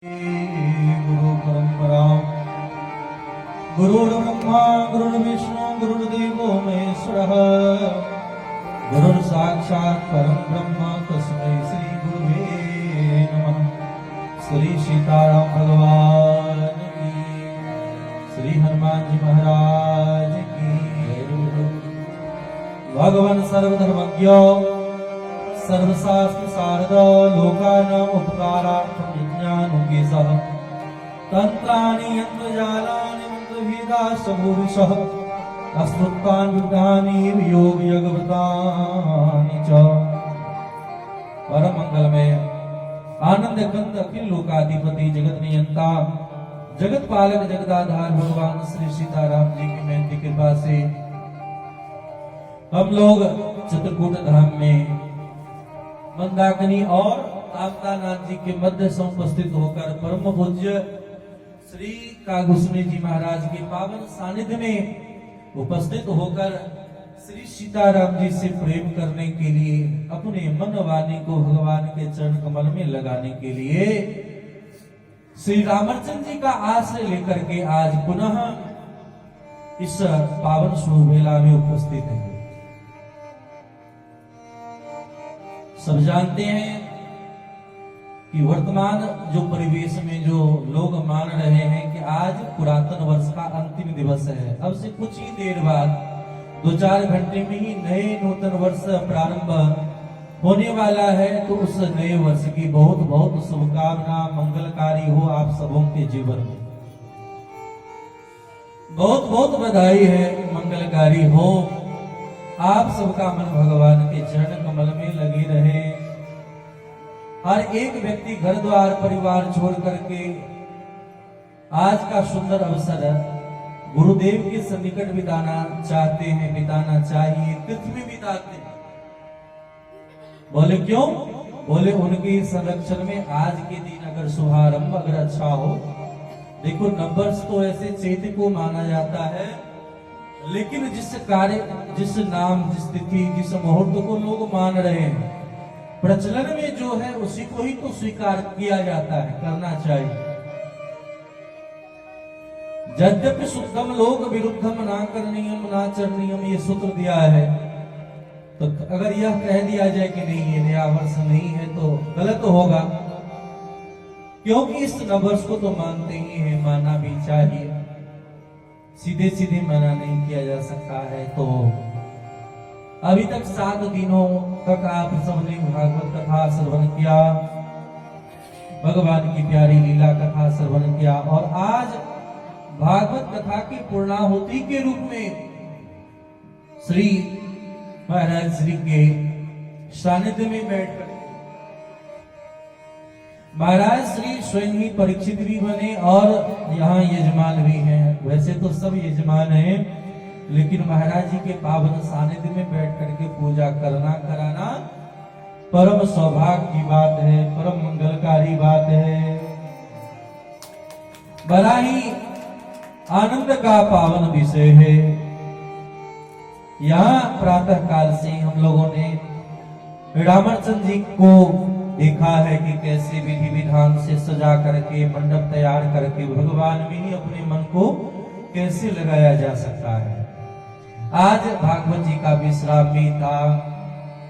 गुरु परंपरा गुरुर्ब्रह्मा गुरुर्विष्णु गुरुर्देवो महेश्वरः गुरुर् साक्षात् परं ब्रह्म तस्मै श्री गुरुवे नमः। श्री सीताराम भगवान की, श्री हनुमान जी महाराज की। भगवान सर्वधर्मज्ञ सर्वशास्त्र शारद लोकानां उपकारार्थं विज्ञानोपदेशः तंत्राणि यंत्रजालानि मंत्रभेदाश्च भूरिशः अस्तुत्वान् विद्यानि योग यज्ञव्रतानि च। परम मंगलमय आनंद कंद अखिल लोकाधिपति जगत नियंता जगत पालक जगदाधार भगवान श्री सीताराम जी की महती कृपा से हम लोग चित्रकूट धाम में मंदाकिनी और कामतानाथ जी के मध्य से उपस्थित होकर परम पूज्य श्री कागुस्मी जी महाराज के पावन सानिध्य में उपस्थित होकर श्री सीताराम जी से प्रेम करने के लिए अपने मन वाणी को भगवान के चरण कमल में लगाने के लिए श्री रामचंद्र जी का आश्रय लेकर के आज पुनः इस पावन शुभ मेला में उपस्थित है। सब जानते हैं कि वर्तमान जो परिवेश में जो लोग मान रहे हैं कि आज पुरातन वर्ष का अंतिम दिवस है, अब से कुछ ही देर बाद 2-4 घंटे में ही नए नूतन वर्ष प्रारंभ होने वाला है। तो उस नए वर्ष की बहुत बहुत शुभकामना मंगलकारी हो आप सबों के जीवन में। बहुत बहुत बधाई है, मंगलकारी हो। आप सबका मन भगवान के चरण कमल में लगी रहे। हर एक व्यक्ति घर द्वार परिवार छोड़ करके आज का सुंदर अवसर गुरुदेव के सन्निकट बिताना चाहते हैं, बिताना चाहिए, तीर्थ में बिताते हैं। बोले क्यों? बोले उनके संरक्षण में आज के दिन अगर शुभारंभ अगर अच्छा हो। देखो नंबर्स तो ऐसे चैत्य को माना जाता है, लेकिन जिस कार्य जिस नाम जिस तिथि जिस मुहूर्त को लोग मान रहे हैं, प्रचलन में जो है उसी को ही तो स्वीकार किया जाता है, करना चाहिए। यद्यपि शुद्धम लोग विरुद्धम ना करणीयम ना चरणीयम ये सूत्र दिया है, तो अगर यह कह दिया जाए कि नहीं ये नया वर्ष नहीं है तो गलत होगा, क्योंकि इस नववर्ष को तो मानते ही है, मानना भी चाहिए, सीधे सीधे मना नहीं किया जा सकता है। तो अभी तक 7 दिनों तक आप सबने भागवत कथा श्रवण किया, भगवान की प्यारी लीला कथा श्रवण किया, और आज भागवत कथा की पूर्णाहुति के रूप में श्री महाराज श्री के सानिध्य में बैठकर महाराज श्री स्वयं ही परीक्षित भी बने और यहाँ यजमान भी हैं। वैसे तो सब यजमान हैं, लेकिन महाराज जी के पावन सानिध्य में बैठ करके पूजा करना कराना परम सौभाग्य की बात है, परम मंगलकारी बात है। बड़ा ही आनंद का पावन विषय है। यहाँ प्रातः काल से हम लोगों ने रामचंद्र जी को देखा है कि कैसे विधि विधान से सजा करके मंडप तैयार करके भगवान में ही अपने मन को कैसे लगाया जा सकता है। आज भागवत जी का विश्राम भी था,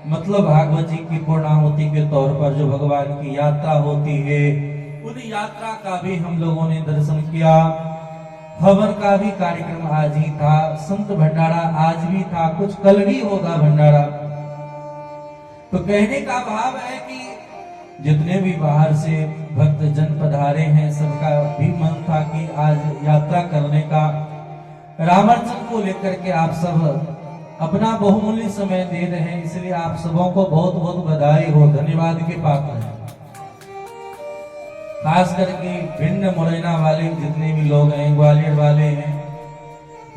मतलब भागवत जी की पूर्णाहुति के तौर पर जो भगवान की यात्रा होती है, उन यात्रा का भी हम लोगों ने दर्शन किया। हवन का भी कार्यक्रम आज ही था, संत भंडारा आज भी था, कुछ कल भी होगा भंडारा। तो कहने का भाव है कि जितने भी बाहर से भक्त जन पधारे हैं, सबका भी मन था कि आज यात्रा करने का। रामचंद्र को लेकर के आप सब अपना बहुमूल्य समय दे रहे हैं, इसलिए आप सबों को बहुत बहुत बधाई हो, धन्यवाद के पात्र हैं। खास करके भिंड मुरैना वाले जितने भी लोग हैं, ग्वालियर वाले हैं,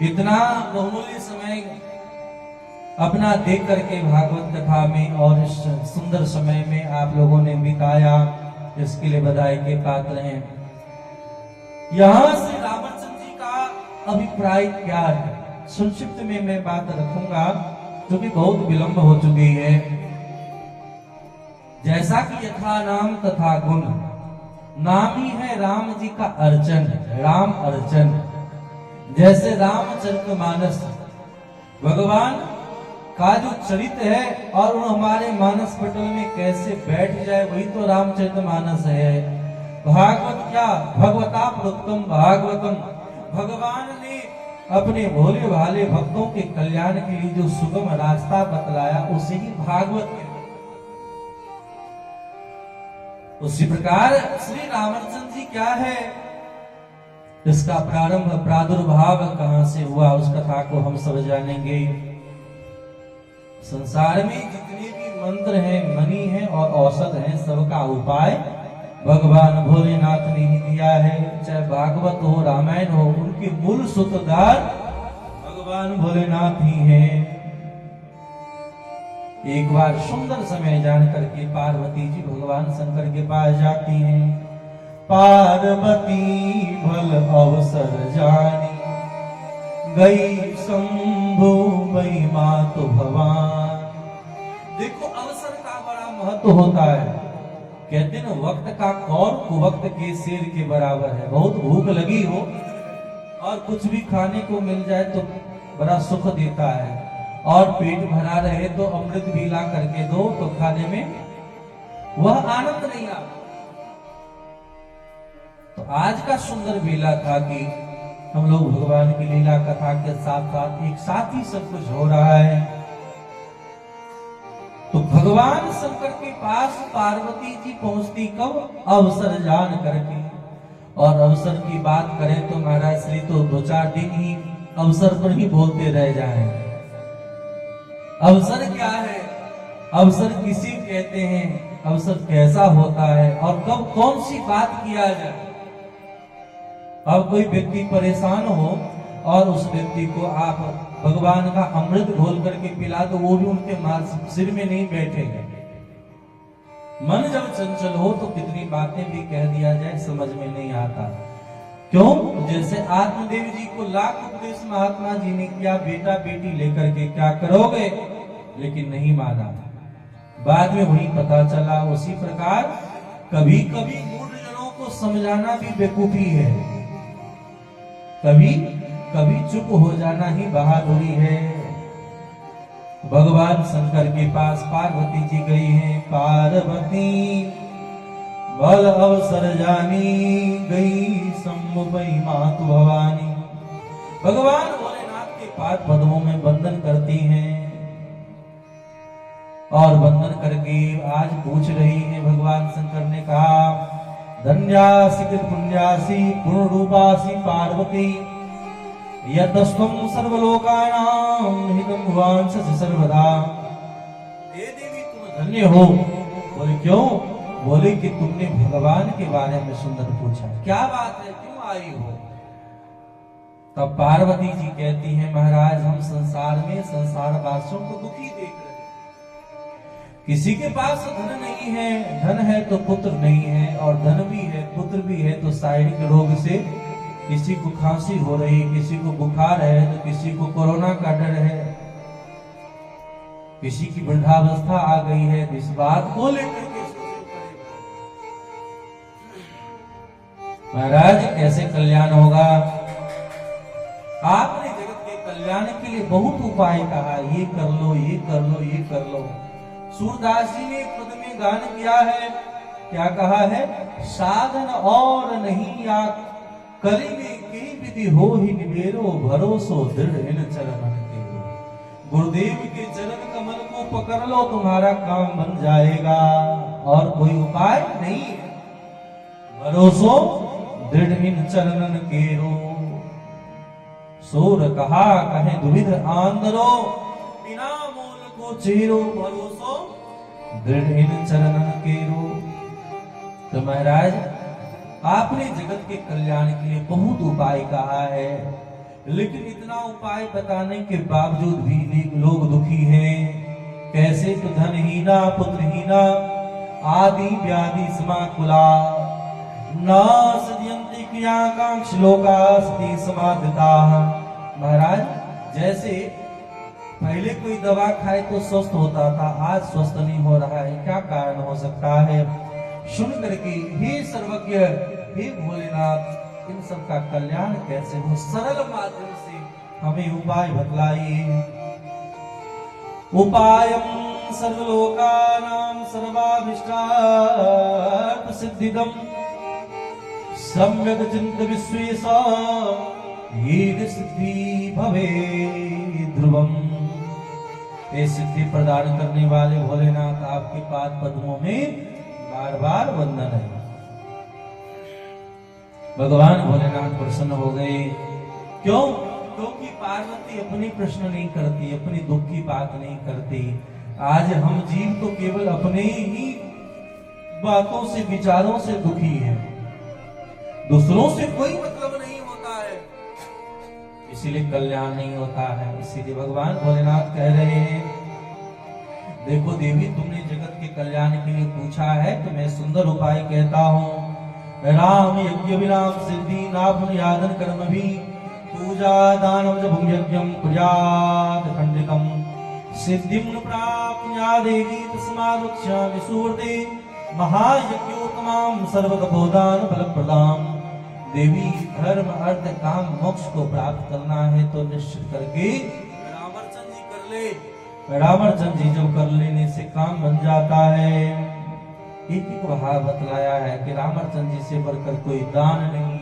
इतना बहुमूल्य समय अपना देख करके भागवत कथा में और इस सुंदर समय में आप लोगों ने बिताया, इसके लिए बधाई के पात्र हैं। यहाँ से रामचंद्र जी का अभिप्राय क्या है, संक्षिप्त में मैं बात रखूंगा, क्योंकि बहुत विलंब हो चुकी है। जैसा कि यथा नाम तथा गुण, नाम ही है राम जी का अर्चन, राम अर्चन। जैसे रामचरितमानस भगवान का जो चरित्र है और वो हमारे मानस पटल में कैसे बैठ जाए, वही तो रामचरितमानस है। भागवत क्या, भगवता प्रोक्तम भागवतम, भगवान ने अपने भोले भाले भक्तों के कल्याण के लिए जो सुगम रास्ता बतलाया उसे ही भागवत है। उसी प्रकार श्री रामचंद्र जी क्या है, इसका प्रारंभ प्रादुर्भाव कहां से हुआ उस कथा को हम सब जानेंगे। संसार में जितने भी मंत्र हैं, मणि हैं और औषध हैं, सबका उपाय भगवान भोलेनाथ ने ही दिया है। चाहे भागवत हो, रामायण हो, उनके मूल सूत्रधार भगवान भोलेनाथ ही हैं। एक बार सुंदर समय जान करके पार्वती जी भगवान शंकर के पास जाती हैं। पार्वती भल अवसर जानी, गई शंभु मई मातु भवान। देखो अवसर का बड़ा महत्व होता है। कहते हैं वक्त का कौर कुवक्त के शेर के बराबर है। बहुत भूख लगी हो और कुछ भी खाने को मिल जाए तो बड़ा सुख देता है, और पेट भरा रहे तो अमृत भी ला करके दो तो खाने में वह आनंद नहीं आता। तो आज का सुंदर बेला था कि हम लोग भगवान की लीला कथा के साथ साथ एक साथ ही सब कुछ हो रहा है। तो भगवान शंकर के पास पार्वती जी पहुंचती कब, अवसर जान करके। और अवसर की बात करें तो महाराज श्री तो 2-4 दिन ही अवसर पर ही बोलते रह जाएं। अवसर क्या है, अवसर किसे कहते हैं, अवसर कैसा होता है और कब कौन सी बात किया जाए। अब कोई व्यक्ति परेशान हो और उस व्यक्ति को आप भगवान का अमृत घोल करके पिला दो, वो भी उनके सिर में नहीं बैठेगा। मन जब चंचल हो तो कितनी बातें भी कह दिया जाए समझ में नहीं आता। क्यों? जैसे आत्मदेव जी को लाख उपदेश महात्मा जी ने किया, बेटा बेटी लेकर के क्या करोगे, लेकिन नहीं माना। बाद में वही पता चला। उसी प्रकार कभी कभी मूढ़जनों को समझाना भी बेवकूफी है, कभी कभी चुप हो जाना ही बहादुरी है। भगवान शंकर के पास पार्वती जी गई हैं। पार्वती बल अवसर जानी, गई शंभुमयी मातु भवानी। भगवान भोलेनाथ के पाद पद्मों में वंदन करती हैं और वंदन करके आज पूछ रही है। भगवान शंकर ने कहा, धन्यासी कृत पुण्यासी पूर्ण रूपासी पार्वती, यदस्त्वं सर्वलोकानां हितं वांछसि सर्वदा। हे देवी तुम धन्य हो। बोले क्यों? बोले कि तुमने भगवान के बारे में सुंदर पूछा, क्या बात है, क्यों आई हो? तब पार्वती जी कहती हैं, महाराज हम संसार में संसार वासियों को दुखी देख रहे हैं। किसी के पास धन नहीं है, धन है तो पुत्र नहीं है, और धन भी है पुत्र भी है तो शारीरिक रोग से किसी को खांसी हो रही, किसी को बुखार है तो किसी को कोरोना का डर है, किसी की वृद्धावस्था आ गई है। इस बात को लेकर के महाराज कैसे कल्याण होगा? आपने जगत के कल्याण के लिए बहुत उपाय कहा, ये कर लो, ये कर लो, ये कर लो। सूरदास जी ने पद में गान किया है, क्या कहा है? साधन और नहीं या कली में की विधि हो ही निवेरो, भरोसो दृढ़ इन चरणन के। गुरुदेव के चरण कमल को पकड़ लो, तुम्हारा काम बन जाएगा, और कोई उपाय नहीं है। भरोसो दृढ़ इन चरणन के रो, सोर कहा कहे दुविध आंदरो, बिना मोल को चेरो, भरोसो दृढ़ इन चरणन के रो। तो महाराज आपने जगत के कल्याण के लिए बहुत उपाय कहा है, लेकिन इतना उपाय बताने के बावजूद भी लोग दुखी हैं। कैसे? तो धनहीना पुत्रहीना आदि व्याधि समाकुला, नासयन्ति क्रियाकांक्ष लोकास्ति समाधिता। महाराज जैसे पहले कोई दवा खाए तो स्वस्थ होता था, आज स्वस्थ नहीं हो रहा है, क्या कारण हो सकता है? सुन करके हे सर्वज्ञ, हे भोलेनाथ, इन सब का कल्याण कैसे हो, सरल माध्यम से हमें उपाय बतलाइए। उपायं सर्वलोकानां सर्वाभीष्टार्थ सिद्धिदं सम्यक् चिन्त विश्वेशा येन सिद्धि भवे ध्रुवम। ये सिद्धि प्रदान करने वाले भोलेनाथ, आपके पाद पद्मों में बार बार वंदन है। भगवान भोलेनाथ प्रसन्न हो गए। क्यों? क्योंकि पार्वती अपनी प्रश्न नहीं करती, अपनी दुख की बात नहीं करती। आज हम जीव तो केवल अपने ही बातों से, विचारों से दुखी हैं, दूसरों से कोई मतलब नहीं होता है, इसीलिए कल्याण नहीं होता है। इसीलिए भगवान भोलेनाथ कह रहे हैं, देखो देवी, तुमने जगत के कल्याण के लिए पूछा है तो मैं सुंदर उपाय कहता हूँ। राम यज्ञ विराम सिद्धि नाभन यादन कर्म भी पूजा दानम जपम यज्ञम प्रयाद खंडितम सिद्धिम प्राप्नुया देवी तस्मादुच्चामि सुवर्ते महायज्ञोत्तमाम सर्वतपोदान फलप्रदाम। देवी, धर्म अर्थ काम मोक्ष को प्राप्त करना है तो निश्चित करके रामचंद्र जी कर ले। रामचंद्र जी जब कर लेने से काम बन जाता है। एक एक भाव बतलाया है कि रामचंद्र जी से बढ़कर कोई दान नहीं,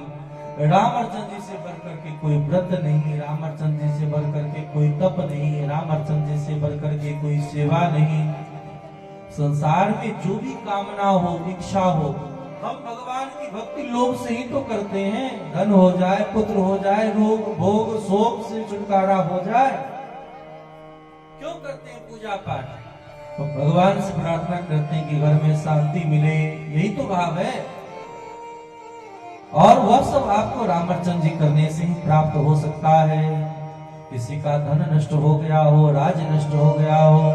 रामचंद्र जी से बढ़कर के कोई व्रत नहीं, रामचंद्र जी से बढ़कर के कोई तप नहीं, रामचंद्र जी से बढ़कर के कोई सेवा नहीं। संसार में जो भी कामना हो, इच्छा हो, हम भगवान की भक्ति लोभ से ही तो करते हैं। धन हो जाए, पुत्र हो जाए, रोग भोग शोक से छुटकारा हो जाए, क्यों करते हैं पूजा पाठ? तो भगवान से प्रार्थना करते हैं कि घर में शांति मिले, यही तो भाव है। और वह सब आपको रामचंद्र जी करने से ही प्राप्त हो सकता है। किसी का धन नष्ट हो गया हो, राज्य नष्ट हो गया हो,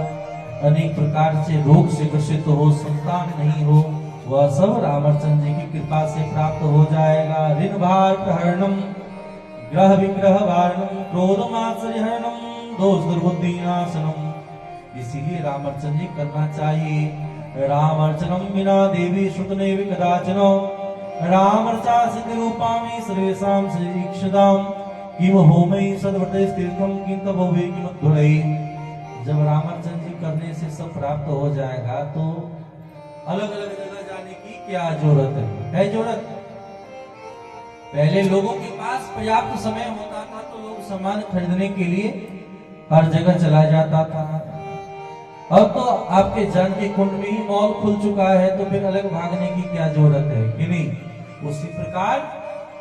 अनेक प्रकार से रोग से ग्रसित हो, संतान नहीं हो, वह सब रामचंद्र जी की कृपा से प्राप्त हो जाएगा। ऋण भार प्रहरणम ग्रह विग्रह वारणम क्रोधमात्सर्यहरणम दोष दुर्बुद्धि नाशनम। इसीलिए रामचंद्र जी करना चाहिए। रामर्चनम बिना देवी श्रुतने कदाचन रामर्चा सिद्धि रूपामि सर्वेषां श्रीक्षदाम किम होमई सद्व्रते तीर्थम किम तब होवे किम धुरई। जब रामचंद्र जी करने से सब प्राप्त हो जाएगा तो अलग अलग जगह जाने की क्या जरूरत है जरूरत? पहले लोगों के पास पर्याप्त समय होता था तो लोग सामान खरीदने के लिए हर जगह चला जाता था। अब तो आपके जान के कुंड में ही मॉल खुल चुका है, तो फिर अलग भागने की क्या जरूरत है कि नहीं? उसी प्रकार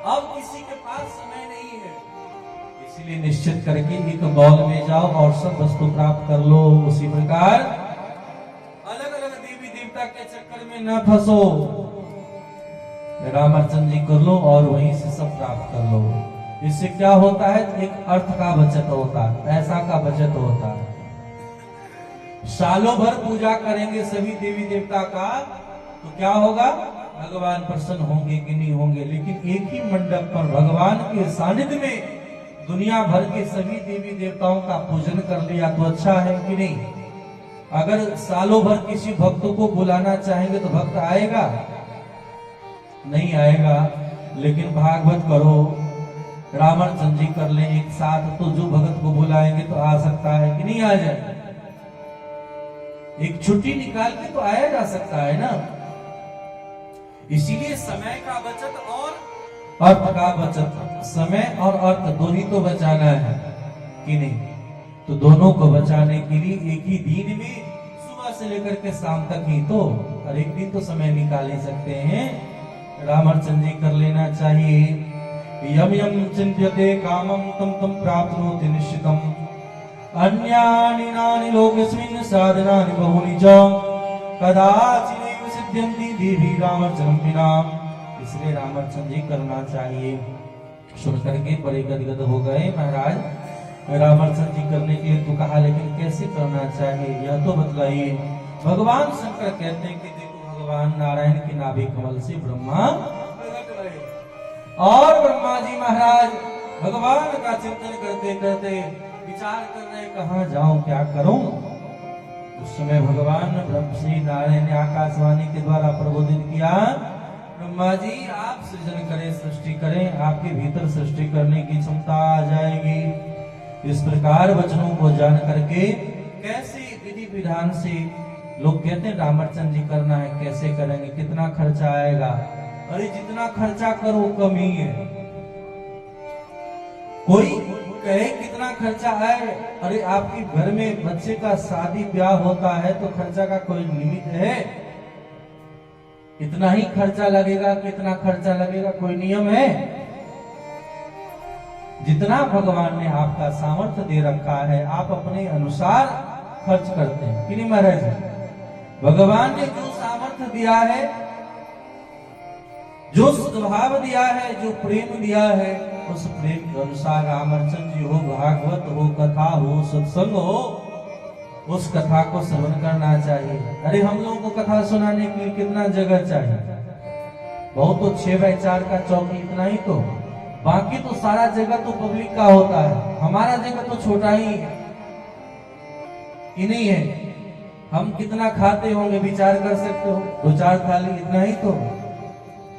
अब किसी के पास समय नहीं है, इसलिए निश्चित करके एक मॉल में जाओ और सब वस्तु प्राप्त कर लो। उसी प्रकार अलग अलग देवी देवता के चक्कर में न फंसो, रामचंद्र जी कर लो और वहीं से सब प्राप्त कर लो। इससे क्या होता है? एक अर्थ का बचत होता है, पैसा का बचत होता है। सालों भर पूजा करेंगे सभी देवी देवता का तो क्या होगा? भगवान प्रसन्न होंगे कि नहीं होंगे? लेकिन एक ही मंडप पर भगवान के सानिध्य में दुनिया भर के सभी देवी देवताओं का पूजन कर लिया तो अच्छा है कि नहीं? अगर सालों भर किसी भक्त को बुलाना चाहेंगे तो भक्त आएगा? नहीं आएगा। लेकिन भागवत करो, रामचंद्र जी कर ले एक साथ, तो जो भगत को बुलाएंगे तो आ सकता है कि नहीं आ जाए? एक छुट्टी निकाल के तो आया जा सकता है ना। इसीलिए समय का बचत और अर्थ का बचत, समय और अर्थ दोनों तो बचाना है कि नहीं? तो दोनों को बचाने के लिए एक ही दिन में सुबह से लेकर के शाम तक ही तो, हर एक दिन तो समय निकाल ही सकते हैं। रामचंद्र जी कर लेना चाहिए। यम यम चिंत्यते कामं तम तम प्राप्नोति निश्चितम अन्यानि नानि लोकेस्मिन् साधनानि बहूनि च कदाचिनैव सिद्ध्यन्ति देवी रामचंद्रं विना। इसलिए रामचंद्र जी करना चाहिए। सुनकर के बड़े गदगद हो गए महाराज। रामचंद्र जी करने के लिए तो कहा, लेकिन कैसे करना चाहिए यह तो बतलाइए। भगवान शंकर कहते हैं कि देखो, भगवान नारायण के नाभि कमल से ब्रह्मा प्रकट हुए और ब्रह्मा जी महाराज भगवान का चिंतन करते करते विचार कर रहे, कहाँ जाऊं, क्या करूं? उस समय भगवान ब्रह्म श्री नारायण ने आकाशवाणी के द्वारा प्रबोधित किया, ब्रह्मा जी आप सृजन करें, सृष्टि करें, आपके भीतर सृष्टि करने की क्षमता आ जाएगी। इस प्रकार वचनों को जान करके कैसे विधि विधान से लोग कहते हैं रामचंद्र जी करना है, कैसे करेंगे, कितना खर्चा आएगा? अरे जितना खर्चा करो कम ही है। कोई कहे कितना खर्चा आए, अरे आपके घर में बच्चे का शादी ब्याह होता है तो खर्चा का कोई लिमिट है? इतना ही खर्चा लगेगा, कितना खर्चा लगेगा, कोई नियम है? जितना भगवान ने आपका सामर्थ्य दे रखा है आप अपने अनुसार खर्च करते हैं कि नहीं महाराज? भगवान ने जो सामर्थ्य दिया है, जो सद्भाव दिया है, जो प्रेम दिया है, उस प्रेम के अनुसार रामचंद्र जी हो, भागवत हो, कथा हो, सत्संग हो, उस कथा को श्रवण करना चाहिए। अरे हम लोगों को कथा सुनाने के लिए कितना जगह चाहिए? बहुत तो 6x4 का चौकी, इतना ही तो, बाकी तो सारा जगह तो पब्लिक का होता है। हमारा जगह तो छोटा ही है कि नहीं है? हम कितना खाते होंगे विचार कर सकते हो? 2-4 थाली, इतना ही तो।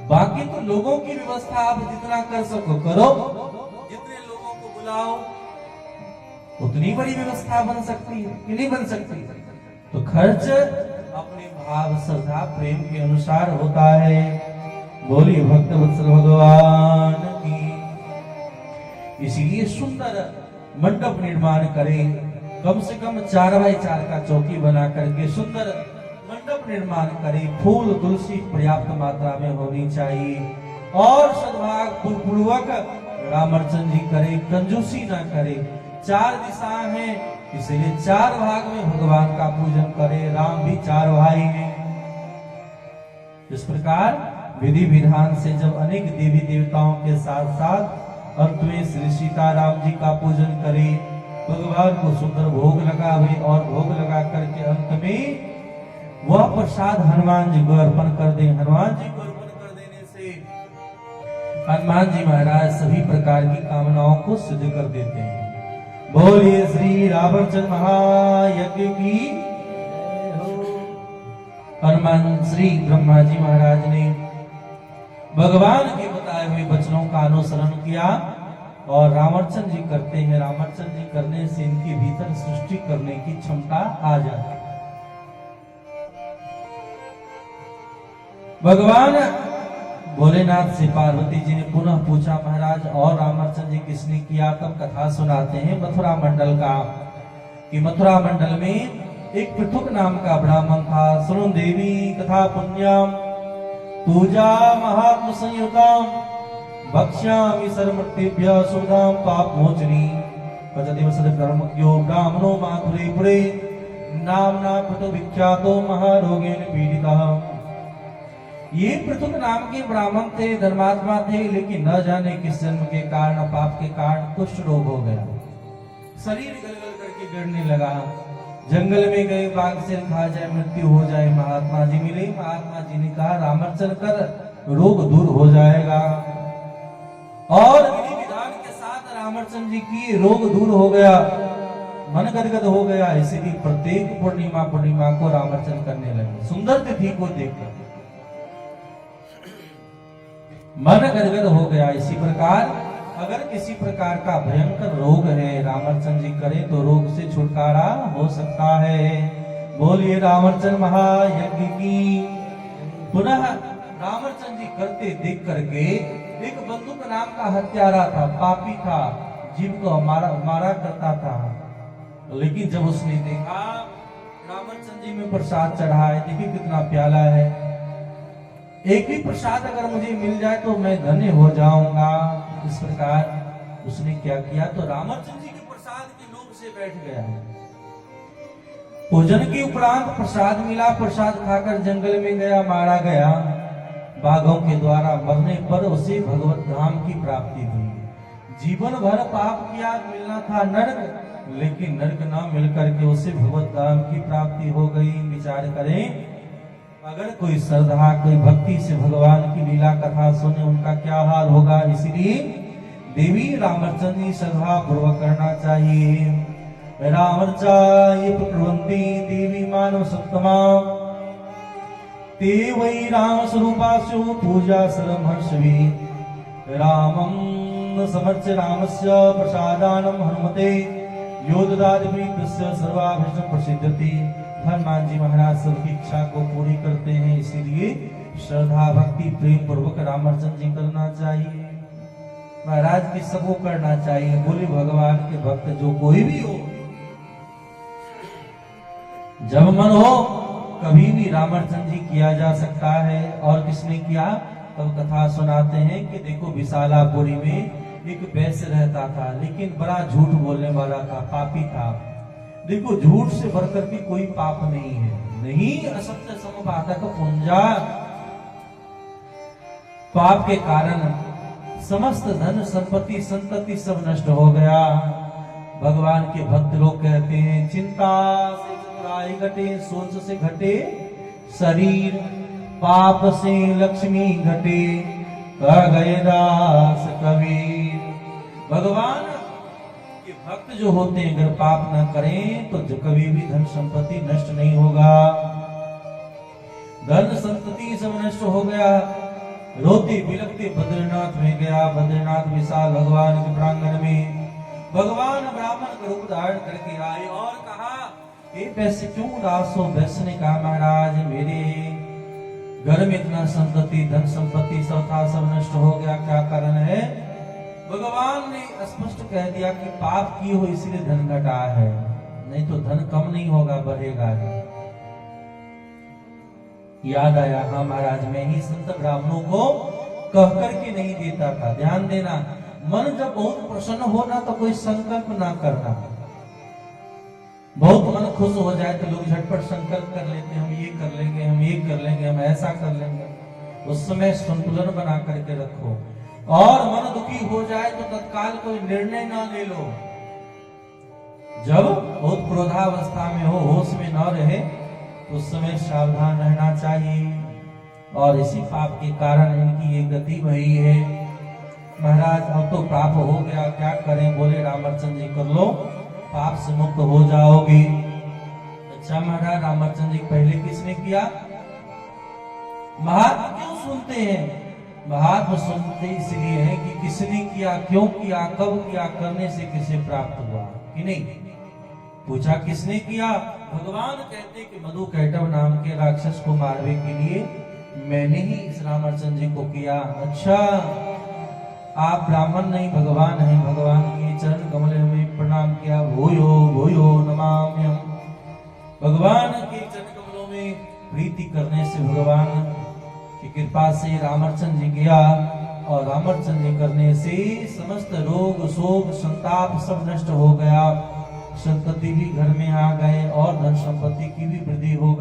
बाकी तो लोगों की व्यवस्था आप जितना कर सको करो, जितने लोगों को बुलाओ उतनी बड़ी व्यवस्था बन सकती है कि नहीं बन सकती? तो खर्च अपने भाव, श्रद्धा, प्रेम के अनुसार होता है। बोलिए भक्त वत्सल भगवान की। इसीलिए सुंदर मंडप निर्माण करें, कम से कम 4x4 का चौकी बना करके सुंदर मंडप निर्माण करें। फूल तुलसी पर्याप्त मात्रा में होनी चाहिए और सद्भाव पूर्वक रामचंद्र जी करे, कंजूसी ना करे। 4 दिशा हैं, इसलिए 4 भाग में भगवान का पूजन करे। राम भी 4 भाई हैं। इस प्रकार विधि विधान से जब अनेक देवी देवताओं के साथ साथ अंत में श्री सीताराम जी का पूजन करे, भगवान को सुंदर भोग लगावे और भोग लगा करके अंत में वह प्रसाद हनुमान जी को अर्पण कर दे। हनुमान जी को अर्पण कर देने से हनुमान जी महाराज सभी प्रकार की कामनाओं को सिद्ध कर देते हैं। बोलिए श्री रामचंद्र महायज्ञ की। हनुमान श्री ब्रह्मा जी महाराज ने भगवान के बताए हुए वचनों का अनुसरण किया और रामचंद्र जी करते हैं। रामचंद्र जी करने से इनके भीतर सृष्टि करने की क्षमता आ जाती है। भगवान भोलेनाथ से पार्वती जी ने पुनः पूछा, महाराज और रामचंद्र जी किसने किया? तब कथा सुनाते हैं मथुरा मंडल का, कि मथुरा मंडल में एक पृथुक नाम का ब्राह्मण था। सुनो देवी कथा पुण्यम पूजा महात्म संयुताम भक्ष्यामि सर्वमृत्येभ्यः सुधाम पाप मोचनी पचदिवसद कर्मज्ञो ब्राह्मणो माथुरे पुरे नामना पृथु विख्यातो महारोगेन पीड़ितः। ये पृथुक नाम के ब्राह्मण थे, धर्मात्मा थे, लेकिन न जाने किस जन्म के कारण, पाप के कारण कुष्ठ रोग हो गया। शरीर गलगल करके गिरने लगा। जंगल में गए, बाघ से खा जाए, मृत्यु हो जाए। महात्मा जी मिले, महात्मा जी ने कहा रामचंद्र कर, रोग दूर हो जाएगा। और विधि विधान के साथ रामचंद्र जी की रोग दूर हो गया, मन गदगद हो गया। इसीलिए प्रत्येक पूर्णिमा को रामचंद्र करने लगे। सुंदर तिथि को देखकर मन गदगद हो गया। इसी प्रकार अगर किसी प्रकार का भयंकर रोग है, रामचंद्र जी करे तो रोग से छुटकारा हो सकता है। बोलिए रामचंद्र महायज्ञ की। पुनः रामचंद्र जी करते देख करके एक बंदूक नाम का हत्यारा था, पापी था, जीव को मारा करता था। लेकिन जब उसने देखा रामचंद्र जी में प्रसाद चढ़ा है, देखिए कितना प्याला है, एक भी प्रसाद अगर मुझे मिल जाए तो मैं धन्य हो जाऊंगा। इस प्रकार उसने क्या किया, तो रामचंद्र जी के प्रसाद के लोभ से बैठ गया। भोजन के उपरांत प्रसाद मिला, प्रसाद खाकर जंगल में गया, मारा गया। बाघों के द्वारा मरने पर उसे भगवत धाम की प्राप्ति हुई। जीवन भर पाप किया, मिलना था नरक, लेकिन नरक ना मिलकर के उसे भगवत धाम की प्राप्ति हो गई। विचार करें, अगर कोई श्रद्धा, कोई भक्ति से भगवान की लीला कथा सुने, उनका क्या हाल होगा। इसलिए देवी रामचंद्र जी श्रद्धा पूर्वक करना चाहिए। रामर्चाय प्रकुर्वन्ति देवी मानव सत्तमा ते वै राम स्वरूपास्यो पूजा सर्वं हर्षवि रामं समर्च्य रामस्य प्रसादानं हनुमते यो ददाति प्रीतस्य सर्वाभीष्टं प्रसिद्ध्यति। हनुमान जी महाराज सबकी इच्छा को पूरी करते हैं, इसीलिए श्रद्धा भक्ति प्रेम पूर्वक रामचंद्र जी करना चाहिए। महाराज की सबको करना चाहिए। बोले भगवान के भक्त जो कोई भी हो, जब मन हो कभी भी रामचंद्र जी किया जा सकता है। और किसने किया? तब कथा सुनाते हैं कि देखो विशालापुरी में एक वैश्य रहता था, लेकिन बड़ा झूठ बोलने वाला था, पापी था। देखो झूठ से बढ़कर के कोई पाप नहीं है। नहीं असत्य समपातक पुंजा, पाप के कारण समस्त धन संपत्ति संतति सब नष्ट हो गया। भगवान के भक्त लोग कहते हैं चिंता से चतुराई घटे, सोच से घटे शरीर, पाप से लक्ष्मी घटे, कह गए दास कबीर। भगवान के भक्त जो होते हैं अगर पाप ना करें तो जो कभी भी धन संपत्ति नष्ट नहीं होगा। धन संपत्ति सब नष्ट हो गया। रोते बिलखते बद्रीनाथ में गया। बद्रीनाथ विशाल भगवान के प्रांगण में भगवान ब्राह्मण का रूप धारण करके आए और कहा, ए वैश्य क्यों उदास हो? वैश्य ने कहा, महाराज मेरे घर में इतना संपत्ति धन संपत्ति सब था, सब नष्ट हो गया, क्या कारण है? भगवान ने स्पष्ट कह दिया कि पाप की हो इसलिए धन घटा है, नहीं तो धन कम नहीं होगा, बढ़ेगा ही। याद आया, हाँ महाराज मैं ही संत ब्राह्मणों को कह करके नहीं देता था। ध्यान देना, मन जब बहुत प्रसन्न हो ना तो कोई संकल्प ना करना। बहुत मन खुश हो जाए तो लोग झटपट संकल्प कर लेते हैं, हम ये कर लेंगे, हम ये कर लेंगे, हम ऐसा कर लेंगे। उस समय संतुलन बना करके रखो। और मन दुखी हो जाए तो तत्काल कोई निर्णय ना ले लो। जब बहुत क्रोधावस्था में हो, होश में न रहे, तो उस समय सावधान रहना चाहिए। और इसी पाप के कारण इनकी ये गति भई है। महाराज अब तो पाप हो गया, क्या करें? बोले रामचंद्र जी कर लो, पाप से मुक्त हो जाओगे। अच्छा महाराज, रामचंद्र जी पहले किसने किया? महात्मा क्यों सुनते हैं? महात्मा सुनते इसलिए है कि किसने किया, क्यों किया, कब किया, करने से किसे प्राप्त हुआ कि नहीं। पूछा किसने किया? भगवान कहते कि मधु कैटव नाम के राक्षस को मारने के लिए मैंने ही इस रामचंद्र जी को किया। अच्छा, आप ब्राह्मण नहीं भगवान हैं। भगवान के चरण कमल में प्रणाम किया। भूयो भूयो नमाम्यहम्। भगवान के चरण कमलों में प्रीति करने से भगवान की कृपा से रामचंद्र जी गया, और रामचंद्र जी करने से समस्त रोग शोक संताप सब नष्ट हो गया। संपत्ति भी घर में आ गए और धन संपत्ति की भी वृद्धि हो